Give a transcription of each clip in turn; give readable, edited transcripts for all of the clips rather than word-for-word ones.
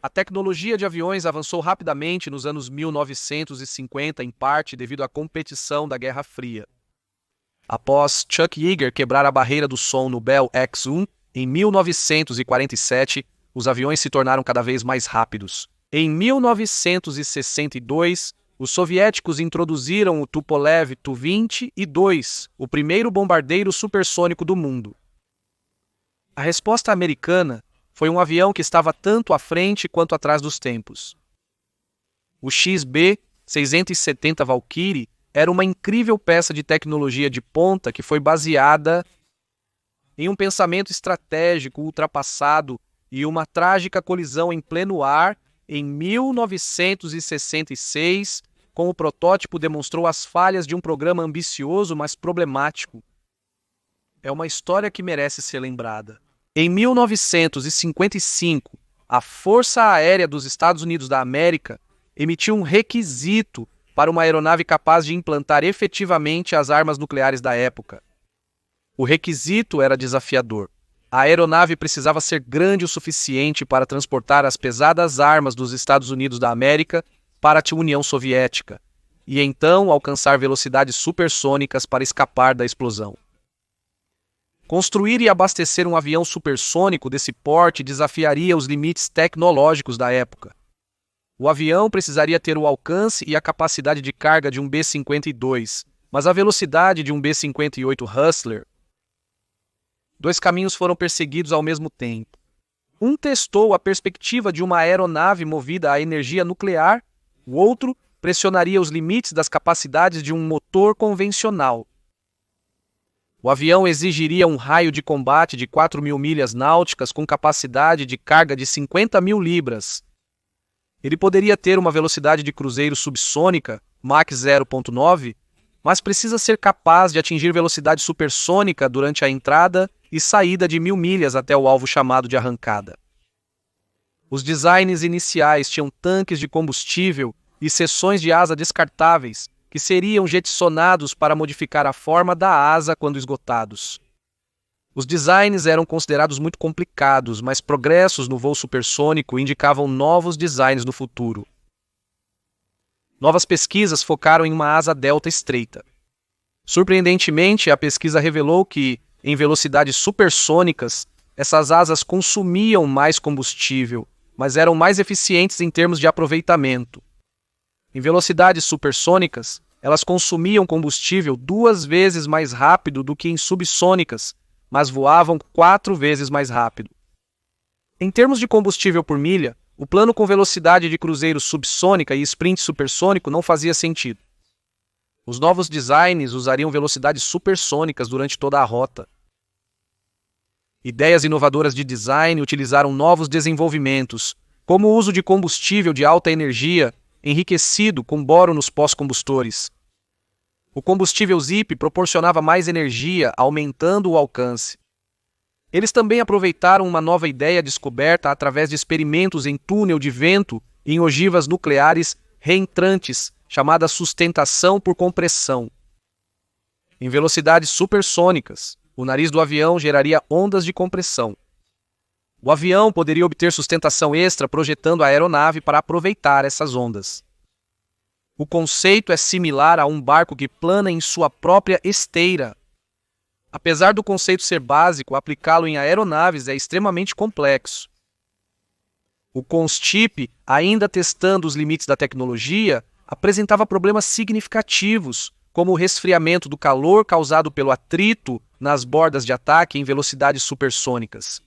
A tecnologia de aviões avançou rapidamente nos anos 1950, em parte devido à competição da Guerra Fria. Após Chuck Yeager quebrar a barreira do som no Bell X-1, em 1947, os aviões se tornaram cada vez mais rápidos. Em 1962, os soviéticos introduziram o Tupolev Tu-22, o primeiro bombardeiro supersônico do mundo. A resposta americana foi um avião que estava tanto à frente quanto atrás dos tempos. O XB-670 Valkyrie era uma incrível peça de tecnologia de ponta que foi baseada em um pensamento estratégico ultrapassado e uma trágica colisão em pleno ar em 1966, com o protótipo demonstrou as falhas de um programa ambicioso, mas problemático. É uma história que merece ser lembrada. Em 1955, a Força Aérea dos Estados Unidos da América emitiu um requisito para uma aeronave capaz de implantar efetivamente as armas nucleares da época. O requisito era desafiador. A aeronave precisava ser grande o suficiente para transportar as pesadas armas dos Estados Unidos da América para a União Soviética, e então alcançar velocidades supersônicas para escapar da explosão. Construir e abastecer um avião supersônico desse porte desafiaria os limites tecnológicos da época. O avião precisaria ter o alcance e a capacidade de carga de um B-52, mas a velocidade de um B-58 Hustler. Dois caminhos foram perseguidos ao mesmo tempo. Um testou a perspectiva de uma aeronave movida a energia nuclear, o outro pressionaria os limites das capacidades de um motor convencional. O avião exigiria um raio de combate de 4.000 milhas náuticas com capacidade de carga de 50.000 libras. Ele poderia ter uma velocidade de cruzeiro subsônica, Mach 0.9, mas precisa ser capaz de atingir velocidade supersônica durante a entrada e saída de 1.000 milhas até o alvo chamado de arrancada. Os designs iniciais tinham tanques de combustível e seções de asa descartáveis, que seriam jetsonados para modificar a forma da asa quando esgotados. Os designs eram considerados muito complicados, mas progressos no voo supersônico indicavam novos designs no futuro. Novas pesquisas focaram em uma asa delta estreita. Surpreendentemente, a pesquisa revelou que, em velocidades supersônicas, essas asas consumiam mais combustível, mas eram mais eficientes em termos de aproveitamento. Em velocidades supersônicas, elas consumiam combustível 2 vezes mais rápido do que em subsônicas, mas voavam 4 vezes mais rápido. Em termos de combustível por milha, o plano com velocidade de cruzeiro subsônica e sprint supersônico não fazia sentido. Os novos designs usariam velocidades supersônicas durante toda a rota. Ideias inovadoras de design utilizaram novos desenvolvimentos, como o uso de combustível de alta energia, enriquecido com boro nos pós-combustores. O combustível ZIP proporcionava mais energia, aumentando o alcance. Eles também aproveitaram uma nova ideia descoberta através de experimentos em túnel de vento e em ogivas nucleares reentrantes, chamada sustentação por compressão. Em velocidades supersônicas, o nariz do avião geraria ondas de compressão. O avião poderia obter sustentação extra projetando a aeronave para aproveitar essas ondas. O conceito é similar a um barco que plana em sua própria esteira. Apesar do conceito ser básico, aplicá-lo em aeronaves é extremamente complexo. O Constip, ainda testando os limites da tecnologia, apresentava problemas significativos, como o resfriamento do calor causado pelo atrito nas bordas de ataque em velocidades supersônicas.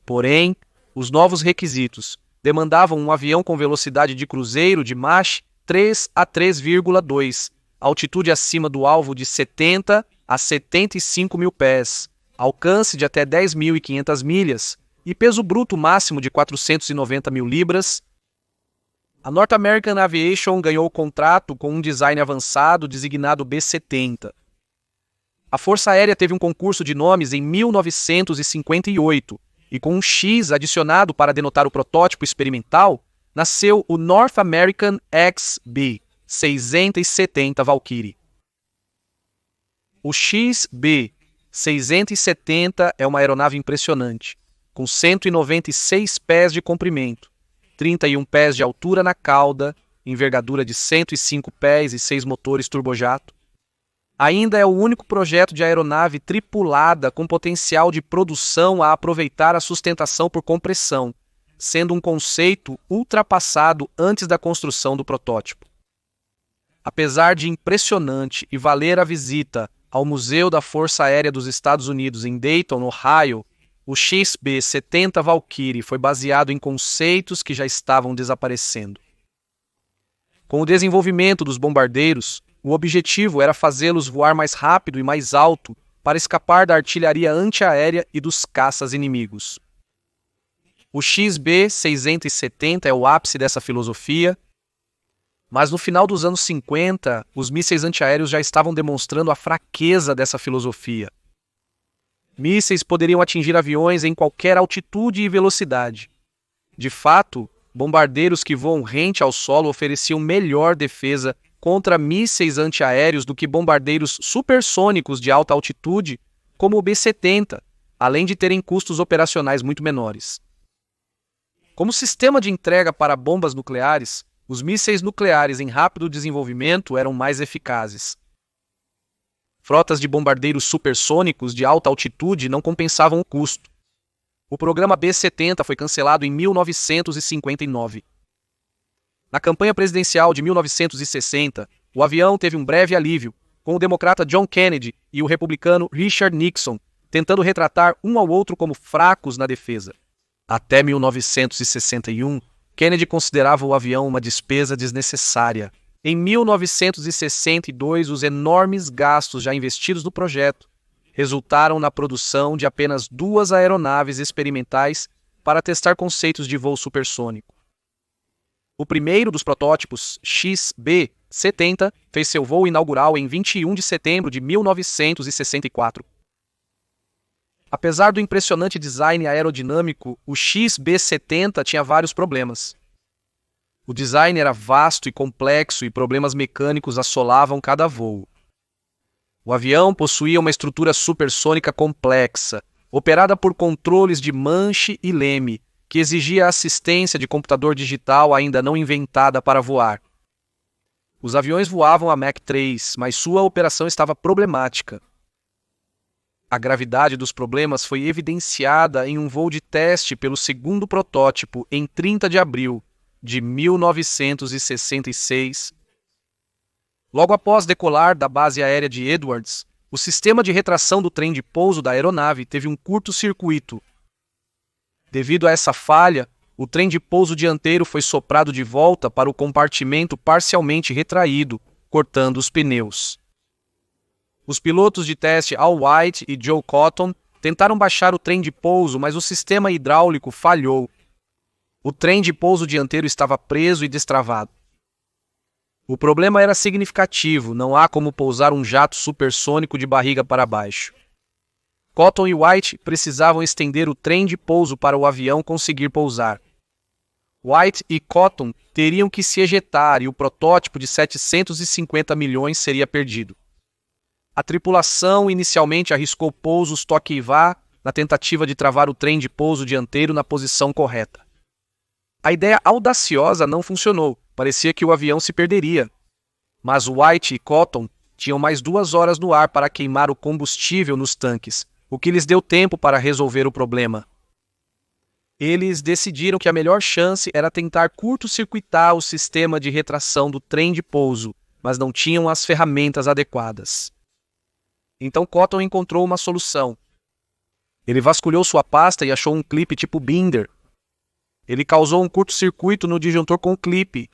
Porém, os novos requisitos demandavam um avião com velocidade de cruzeiro de Mach 3 a 3,2, altitude acima do alvo de 70 a 75 mil pés, alcance de até 10.500 milhas e peso bruto máximo de 490 mil libras. A North American Aviation ganhou o contrato com um design avançado designado B-70. A Força Aérea teve um concurso de nomes em 1958 e com um X adicionado para denotar o protótipo experimental, nasceu o North American XB-670 Valkyrie. O XB-670 é uma aeronave impressionante. com 196 pés de comprimento, 31 pés de altura na cauda, envergadura de 105 pés e 6 motores turbojato. Ainda é o único projeto de aeronave tripulada com potencial de produção a aproveitar a sustentação por compressão, sendo um conceito ultrapassado antes da construção do protótipo. Apesar de impressionante e valer a visita ao Museu da Força Aérea dos Estados Unidos em Dayton, Ohio, o XB-70 Valkyrie foi baseado em conceitos que já estavam desaparecendo. Com o desenvolvimento dos bombardeiros, o objetivo era fazê-los voar mais rápido e mais alto para escapar da artilharia antiaérea e dos caças inimigos. O XB-670 é o ápice dessa filosofia, mas no final dos anos 50, os mísseis antiaéreos já estavam demonstrando a fraqueza dessa filosofia. Mísseis poderiam atingir aviões em qualquer altitude e velocidade. De fato, bombardeiros que voam rente ao solo ofereciam melhor defesa contra mísseis antiaéreos do que bombardeiros supersônicos de alta altitude, como o B-70, além de terem custos operacionais muito menores. Como sistema de entrega para bombas nucleares, os mísseis nucleares em rápido desenvolvimento eram mais eficazes. Frotas de bombardeiros supersônicos de alta altitude não compensavam o custo. O programa B-70 foi cancelado em 1959. Na campanha presidencial de 1960, o avião teve um breve alívio, com o democrata John Kennedy e o republicano Richard Nixon tentando retratar um ao outro como fracos na defesa. Até 1961, Kennedy considerava o avião uma despesa desnecessária. Em 1962, os enormes gastos já investidos no projeto resultaram na produção de apenas 2 aeronaves experimentais para testar conceitos de voo supersônico. O primeiro dos protótipos, XB-70, fez seu voo inaugural em 21 de setembro de 1964. Apesar do impressionante design aerodinâmico, o XB-70 tinha vários problemas. O design era vasto e complexo e problemas mecânicos assolavam cada voo. O avião possuía uma estrutura supersônica complexa, operada por controles de manche e leme, que exigia assistência de computador digital ainda não inventada para voar. Os aviões voavam a Mach 3, mas sua operação estava problemática. A gravidade dos problemas foi evidenciada em um voo de teste pelo segundo protótipo em 30 de abril de 1966. Logo após decolar da base aérea de Edwards, o sistema de retração do trem de pouso da aeronave teve um curto-circuito. Devido a essa falha, o trem de pouso dianteiro foi soprado de volta para o compartimento parcialmente retraído, cortando os pneus. Os pilotos de teste Al White e Joe Cotton tentaram baixar o trem de pouso, mas o sistema hidráulico falhou. O trem de pouso dianteiro estava preso e destravado. O problema era significativo, não há como pousar um jato supersônico de barriga para baixo. Cotton e White precisavam estender o trem de pouso para o avião conseguir pousar. White e Cotton teriam que se ejetar e o protótipo de 750 milhões seria perdido. A tripulação inicialmente arriscou pousos toque e vá na tentativa de travar o trem de pouso dianteiro na posição correta. A ideia audaciosa não funcionou, parecia que o avião se perderia. Mas White e Cotton tinham mais 2 horas no ar para queimar o combustível nos tanques, o que lhes deu tempo para resolver o problema. Eles decidiram que a melhor chance era tentar curto-circuitar o sistema de retração do trem de pouso, mas não tinham as ferramentas adequadas. Então Cotton encontrou uma solução. Ele vasculhou sua pasta e achou um clipe tipo Binder. Ele causou um curto-circuito no disjuntor com o clipe.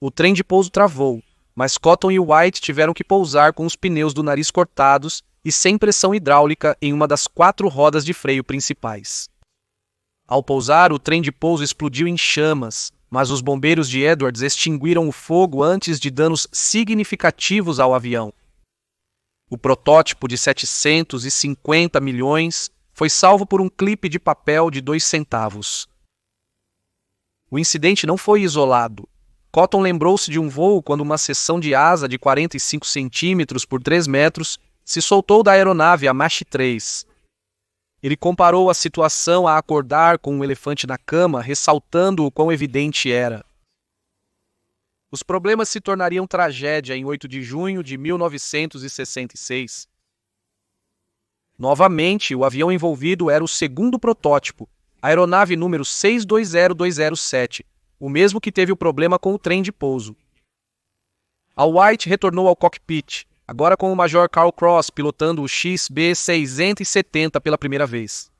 O trem de pouso travou, mas Cotton e White tiveram que pousar com os pneus do nariz cortados e sem pressão hidráulica em uma das 4 rodas de freio principais. Ao pousar, o trem de pouso explodiu em chamas, mas os bombeiros de Edwards extinguiram o fogo antes de danos significativos ao avião. O protótipo de 750 milhões foi salvo por um clipe de papel de 2 centavos. O incidente não foi isolado. Cotton lembrou-se de um voo quando uma seção de asa de 45 centímetros por 3 metros se soltou da aeronave a Mach 3. Ele comparou a situação a acordar com um elefante na cama, ressaltando o quão evidente era. Os problemas se tornariam tragédia em 8 de junho de 1966. Novamente, o avião envolvido era o segundo protótipo, a aeronave número 620207, o mesmo que teve o problema com o trem de pouso. Al White retornou ao cockpit, agora com o Major Carl Cross pilotando o XB-670 pela primeira vez.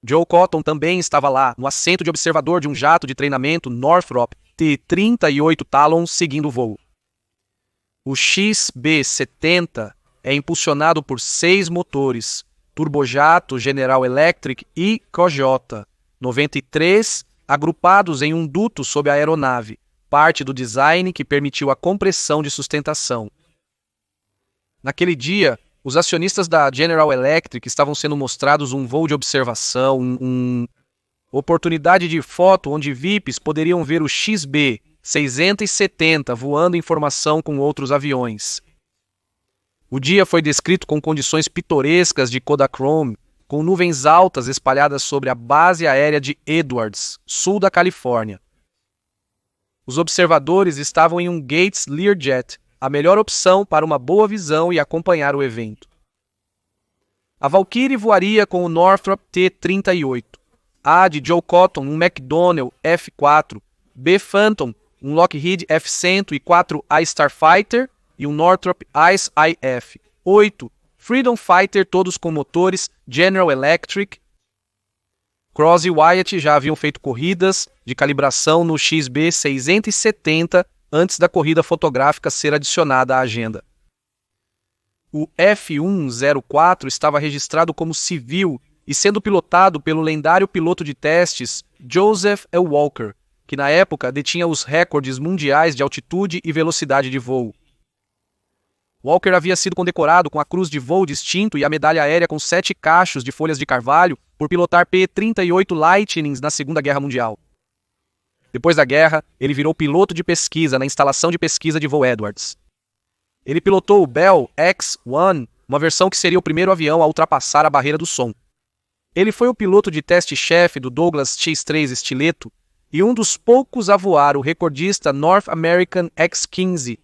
Joe Cotton também estava lá, no assento de observador de um jato de treinamento Northrop T-38 Talon seguindo o voo. O XB-70 é impulsionado por 6 motores, turbojato General Electric e Toyota 93, agrupados em um duto sob a aeronave, parte do design que permitiu a compressão de sustentação. Naquele dia, os acionistas da General Electric estavam sendo mostrados um voo de observação, oportunidade de foto onde VIPs poderiam ver o XB-670 voando em formação com outros aviões. O dia foi descrito com condições pitorescas de Kodachrome, com nuvens altas espalhadas sobre a base aérea de Edwards, sul da Califórnia. Os observadores estavam em um Gates Learjet, a melhor opção para uma boa visão e acompanhar o evento. A Valkyrie voaria com o Northrop T-38, A de Joe Cotton um McDonnell F-4, B Phantom um Lockheed F-104A Starfighter e um Northrop Ice IF-8, Freedom Fighter todos com motores General Electric. Cross e Wyatt já haviam feito corridas de calibração no XB-670 antes da corrida fotográfica ser adicionada à agenda. O F-104 estava registrado como civil e sendo pilotado pelo lendário piloto de testes Joseph L. Walker, que na época detinha os recordes mundiais de altitude e velocidade de voo. Walker havia sido condecorado com a Cruz de Voo Distinto e a medalha aérea com 7 cachos de folhas de carvalho por pilotar P-38 Lightnings na Segunda Guerra Mundial. Depois da guerra, ele virou piloto de pesquisa na instalação de pesquisa de voo Edwards. Ele pilotou o Bell X-1, uma versão que seria o primeiro avião a ultrapassar a barreira do som. Ele foi o piloto de teste-chefe do Douglas X-3 Stiletto e um dos poucos a voar o recordista North American X-15.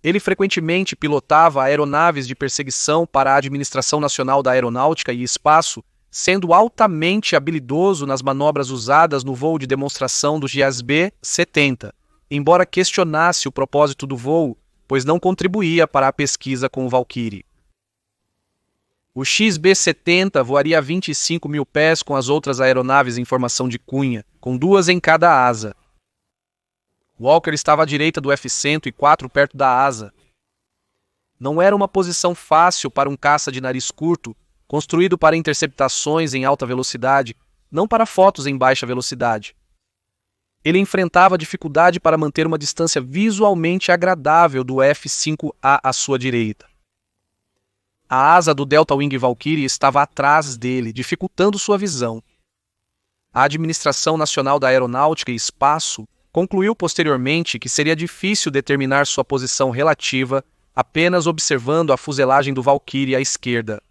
Ele frequentemente pilotava aeronaves de perseguição para a Administração Nacional da Aeronáutica e Espaço, sendo altamente habilidoso nas manobras usadas no voo de demonstração do XB-70, embora questionasse o propósito do voo, pois não contribuía para a pesquisa com o Valkyrie. O XB-70 voaria a 25 mil pés com as outras aeronaves em formação de cunha, com 2 em cada asa. Walker estava à direita do F-104 perto da asa. Não era uma posição fácil para um caça de nariz curto, construído para interceptações em alta velocidade, não para fotos em baixa velocidade. Ele enfrentava dificuldade para manter uma distância visualmente agradável do F-5A à sua direita. A asa do Delta Wing Valkyrie estava atrás dele, dificultando sua visão. A Administração Nacional da Aeronáutica e Espaço concluiu posteriormente que seria difícil determinar sua posição relativa apenas observando a fuselagem do Valkyrie à esquerda.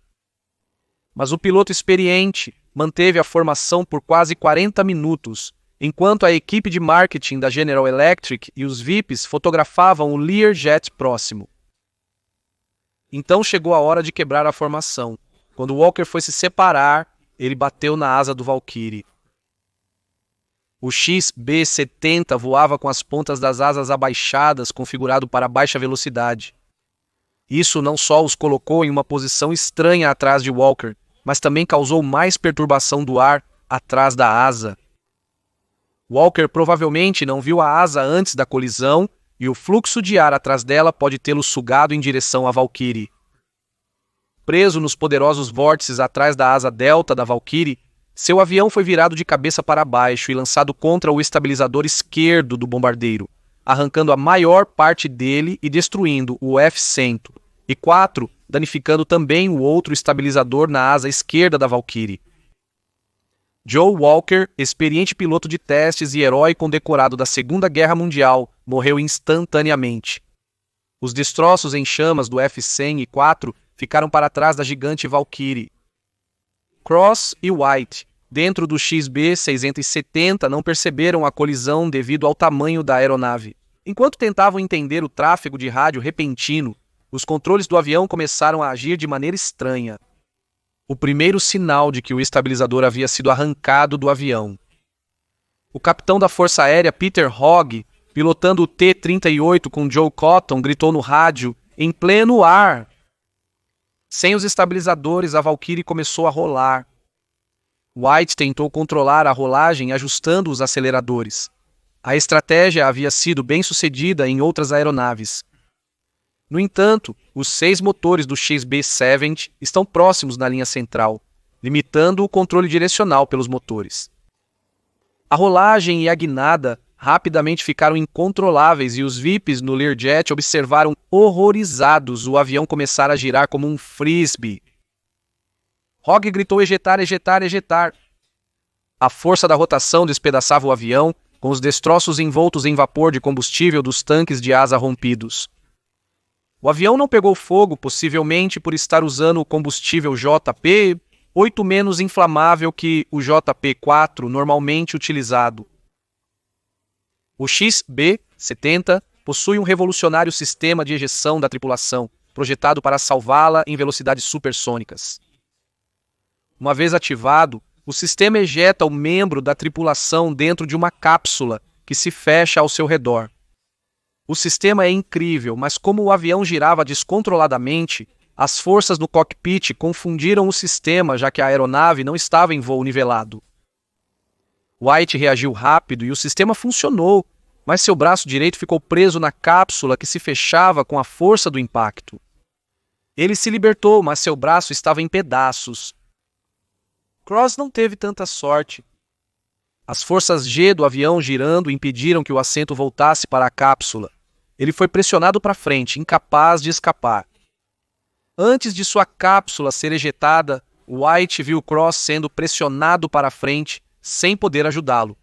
Mas o piloto experiente manteve a formação por quase 40 minutos, enquanto a equipe de marketing da General Electric e os VIPs fotografavam o Learjet próximo. Então chegou a hora de quebrar a formação. Quando Walker foi se separar, ele bateu na asa do Valkyrie. O XB-70 voava com as pontas das asas abaixadas, configurado para baixa velocidade. Isso não só os colocou em uma posição estranha atrás de Walker, mas também causou mais perturbação do ar atrás da asa. Walker provavelmente não viu a asa antes da colisão e o fluxo de ar atrás dela pode tê-lo sugado em direção à Valkyrie. Preso nos poderosos vórtices atrás da asa delta da Valkyrie, seu avião foi virado de cabeça para baixo e lançado contra o estabilizador esquerdo do bombardeiro, arrancando a maior parte dele e destruindo o F-104, danificando também o outro estabilizador na asa esquerda da Valkyrie. Joe Walker, experiente piloto de testes e herói condecorado da Segunda Guerra Mundial, morreu instantaneamente. Os destroços em chamas do F-104 ficaram para trás da gigante Valkyrie. Cross e White, dentro do XB-670, não perceberam a colisão devido ao tamanho da aeronave. Enquanto tentavam entender o tráfego de rádio repentino, os controles do avião começaram a agir de maneira estranha. O primeiro sinal de que o estabilizador havia sido arrancado do avião. O capitão da Força Aérea Peter Hogg, pilotando o T-38 com Joe Cotton, gritou no rádio, em pleno ar. Sem os estabilizadores, a Valkyrie começou a rolar. White tentou controlar a rolagem ajustando os aceleradores. A estratégia havia sido bem sucedida em outras aeronaves. No entanto, os 6 motores do XB-70 estão próximos na linha central, limitando o controle direcional pelos motores. A rolagem e a guinada rapidamente ficaram incontroláveis e os VIPs no Learjet observaram horrorizados o avião começar a girar como um frisbee. Hogg gritou ejetar, ejetar, ejetar. A força da rotação despedaçava o avião, com os destroços envoltos em vapor de combustível dos tanques de asa rompidos. O avião não pegou fogo, possivelmente por estar usando o combustível JP, 8 menos inflamável que o JP4 normalmente utilizado. O XB-70 possui um revolucionário sistema de ejeção da tripulação, projetado para salvá-la em velocidades supersônicas. Uma vez ativado, o sistema ejeta o membro da tripulação dentro de uma cápsula que se fecha ao seu redor. O sistema é incrível, mas como o avião girava descontroladamente, as forças no cockpit confundiram o sistema, já que a aeronave não estava em voo nivelado. White reagiu rápido e o sistema funcionou, mas seu braço direito ficou preso na cápsula que se fechava com a força do impacto. Ele se libertou, mas seu braço estava em pedaços. Cross não teve tanta sorte. As forças G do avião girando impediram que o assento voltasse para a cápsula. Ele foi pressionado para frente, incapaz de escapar. Antes de sua cápsula ser ejetada, White viu Cross sendo pressionado para frente, sem poder ajudá-lo.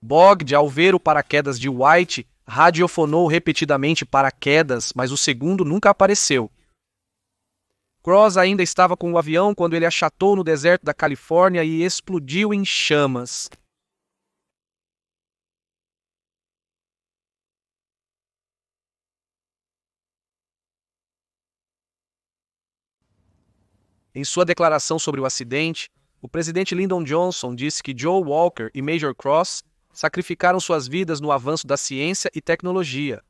Bogd, ao ver o paraquedas de White, radiofonou repetidamente paraquedas, mas o segundo nunca apareceu. Cross ainda estava com o avião quando ele achatou no deserto da Califórnia e explodiu em chamas. Em sua declaração sobre o acidente, o presidente Lyndon Johnson disse que Joe Walker e Major Cross sacrificaram suas vidas no avanço da ciência e tecnologia.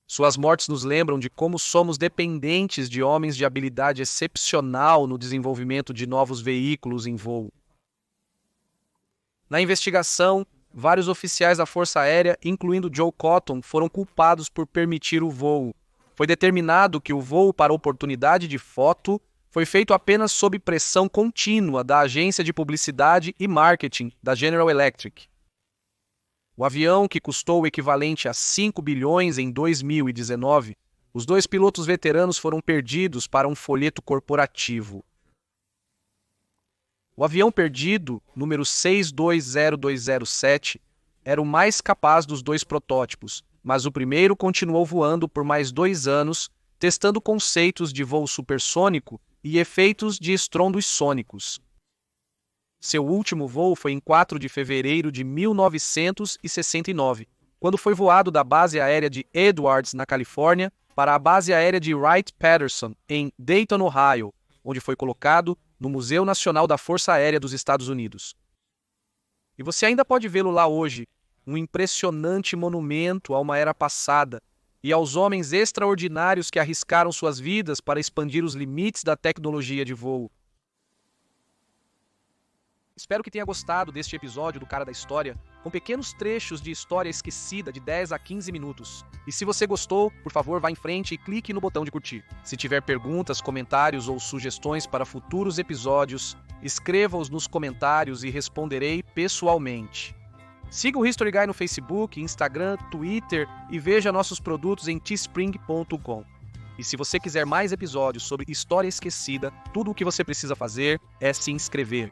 Suas mortes nos lembram de como somos dependentes de homens de habilidade excepcional no desenvolvimento de novos veículos em voo. Na investigação, vários oficiais da Força Aérea, incluindo Joe Cotton, foram culpados por permitir o voo. Foi determinado que o voo para oportunidade de foto foi feito apenas sob pressão contínua da agência de publicidade e marketing da General Electric. O avião, que custou o equivalente a 5 bilhões em 2019, os 2 pilotos veteranos foram perdidos para um folheto corporativo. O avião perdido, número 620207, era o mais capaz dos 2 protótipos, mas o primeiro continuou voando por mais 2 anos, testando conceitos de voo supersônico e efeitos de estrondos sônicos. Seu último voo foi em 4 de fevereiro de 1969, quando foi voado da base aérea de Edwards, na Califórnia, para a base aérea de Wright-Patterson, em Dayton, Ohio, onde foi colocado no Museu Nacional da Força Aérea dos Estados Unidos. E você ainda pode vê-lo lá hoje, um impressionante monumento a uma era passada e aos homens extraordinários que arriscaram suas vidas para expandir os limites da tecnologia de voo. Espero que tenha gostado deste episódio do Cara da História, com pequenos trechos de história esquecida de 10 a 15 minutos. E se você gostou, por favor, vá em frente e clique no botão de curtir. Se tiver perguntas, comentários ou sugestões para futuros episódios, escreva-os nos comentários e responderei pessoalmente. Siga o History Guy no Facebook, Instagram, Twitter e veja nossos produtos em teespring.com. E se você quiser mais episódios sobre história esquecida, tudo o que você precisa fazer é se inscrever.